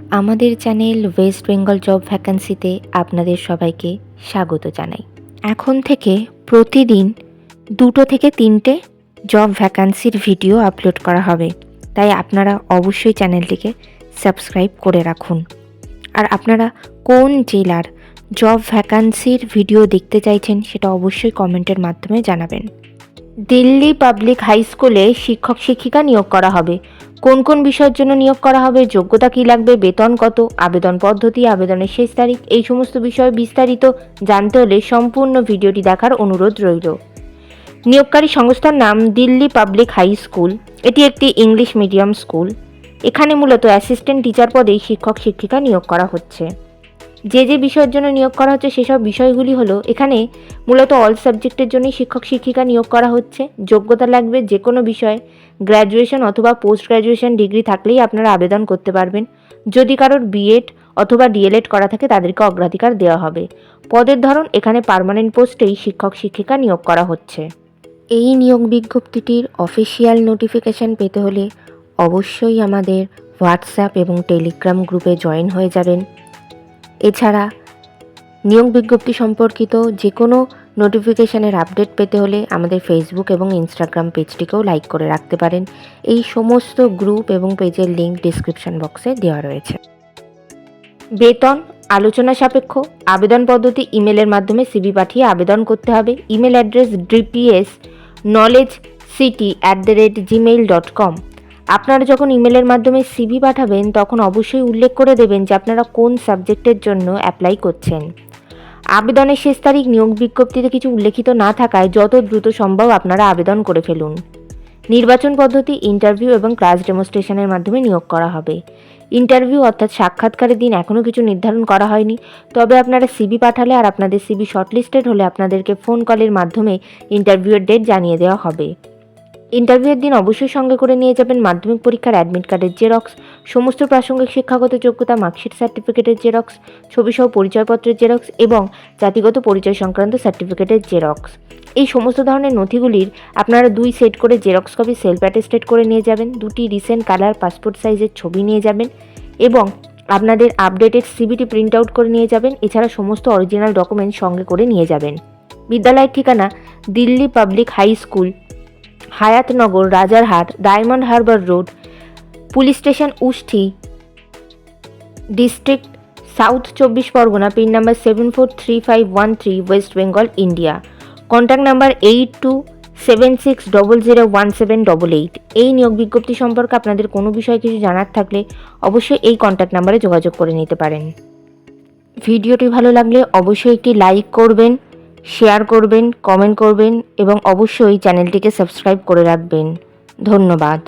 আমাদের channel West Bengal job ভ্যাকান্সিতে আপনাদের সবাইকে স্বাগত জানাই। এখন থেকে প্রতিদিন 2 থেকে 3টে জব ভ্যাকান্সির ভিডিও আপলোড করা হবে, তাই আপনারা অবশ্যই চ্যানেলটিকে সাবস্ক্রাইব করে রাখুন। আর আপনারা কোন জেলার জব ভ্যাকান্সির ভিডিও দেখতে চাইছেন সেটা অবশ্যই কমেন্টের মাধ্যমে জানাবেন। দিল্লি পাবলিক হাই স্কুলে শিক্ষক শিক্ষিকা নিয়োগ করা হবে। কোন কোন বিষয়ের জন্য নিয়োগ করা হবে, যোগ্যতা কী লাগবে, বেতন কত, আবেদন পদ্ধতি, আবেদনের শেষ তারিখ, এই সমস্ত বিষয়ে বিস্তারিত জানতে হলে সম্পূর্ণ ভিডিওটি দেখার অনুরোধ রইল। নিয়োগকারী সংস্থার নাম দিল্লি পাবলিক হাই স্কুল। এটি একটি ইংলিশ মিডিয়াম স্কুল। এখানে মূলত অ্যাসিস্ট্যান্ট টিচার পদেই শিক্ষক শিক্ষিকা নিয়োগ করা হচ্ছে। যে বিষয়ের জন্য নিয়োগ করা হচ্ছে সেসব বিষয়গুলি হলো, এখানে মূলত অল সাবজেক্টের জন্যই শিক্ষক শিক্ষিকা নিয়োগ করা হচ্ছে। যোগ্যতা লাগবে যে কোনো বিষয়ে গ্র্যাজুয়েশন অথবা পোস্ট গ্র্যাজুয়েশন ডিগ্রি থাকলেই আপনারা আবেদন করতে পারবেন। যদি কারোর বিএড অথবা ডিএলএড করা থাকে তাদেরকে অগ্রাধিকার দেওয়া হবে। পদের ধরন, এখানে পার্মানেন্ট পোস্টেই শিক্ষক শিক্ষিকা নিয়োগ করা হচ্ছে। এই নিয়োগ বিজ্ঞপ্তিটির অফিসিয়াল নোটিফিকেশান পেতে হলে অবশ্যই আমাদের হোয়াটসঅ্যাপ এবং টেলিগ্রাম গ্রুপে জয়েন হয়ে যাবেন। এছাড়া নিয়োগ বিজ্ঞপ্তি সম্পর্কিত যে কোনো নোটিফিকেশানের আপডেট পেতে হলে আমাদের ফেসবুক এবং ইনস্টাগ্রাম পেজটিকেও লাইক করে রাখতে পারেন। এই সমস্ত গ্রুপ এবং পেজের লিঙ্ক ডিসক্রিপশন বক্সে দেওয়া রয়েছে। বেতন আলোচনা সাপেক্ষ। আবেদন পদ্ধতি, ইমেলের মাধ্যমে সিভি পাঠিয়ে আবেদন করতে হবে। Email address dpsknowledgecity@gmail.com। আপনারা যখন ইমেলের মাধ্যমে সিভি পাঠাবেন তখন অবশ্যই উল্লেখ করে দেবেন যে আপনারা কোন সাবজেক্টের জন্য অ্যাপ্লাই করছেন। আবেদনের শেষ তারিখ নিয়োগ বিজ্ঞপ্তিতে কিছু উল্লেখিত না থাকায় যত দ্রুত সম্ভব আপনারা আবেদন করে ফেলুন। নির্বাচন পদ্ধতি, ইন্টারভিউ এবং ক্লাস ডেমনস্ট্রেশনের মাধ্যমে নিয়োগ করা হবে। ইন্টারভিউ অর্থাৎ সাক্ষাৎকারের দিন এখনও কিছু নির্ধারণ করা হয়নি, তবে আপনারা সিভি পাঠালে আর আপনাদের সিভি শর্টলিস্টেড হলে আপনাদেরকে ফোন কলের মাধ্যমে ইন্টারভিউয়ের ডেট জানিয়ে দেওয়া হবে। ইন্টারভিউয়ের দিন অবশ্যই সঙ্গে করে নিয়ে যাবেন মাধ্যমিক পরীক্ষার অ্যাডমিট কার্ডের জেরক্স, সমস্ত প্রাসঙ্গিক শিক্ষাগত যোগ্যতা, মার্কশিট সার্টিফিকেটের জেরক্স, ছবিসহ পরিচয়পত্রের জেরক্স এবং জাতিগত পরিচয় সংক্রান্ত সার্টিফিকেটের জেরক্স। এই সমস্ত ধরনের নথিগুলির আপনারা 2 সেট করে জেরক্স কপি সেলফ অ্যাটেস্টেড করে নিয়ে যাবেন। 2টি রিসেন্ট কালার পাসপোর্ট সাইজের ছবি নিয়ে যাবেন এবং আপনাদের আপডেটেড সিভিটি প্রিন্ট আউট করে নিয়ে যাবেন। এছাড়া সমস্ত অরিজিনাল ডকুমেন্ট সঙ্গে করে নিয়ে যাবেন। বিদ্যালয়ের ঠিকানা Delhi public high school, Hayatnagar, Rajarhat, Diamond Harbour road, police station Usthi, district south 24 Parganas, pin number 743513, West Bengal, India. Contact number 8276001788। এই নিয়োগ বিজ্ঞপ্তি সম্পর্কে আপনাদের কোনো বিষয়ে কিছু জানার থাকলে অবশ্যই এই কন্ট্যাক্ট নাম্বারে যোগাযোগ করে নিতে পারেন। ভিডিওটি ভালো লাগলে অবশ্যই একটি লাইক করবেন, শেয়ার করবেন, কমেন্ট করবেন এবং অবশ্যই চ্যানেলটিকে সাবস্ক্রাইব করে রাখবেন। ধন্যবাদ।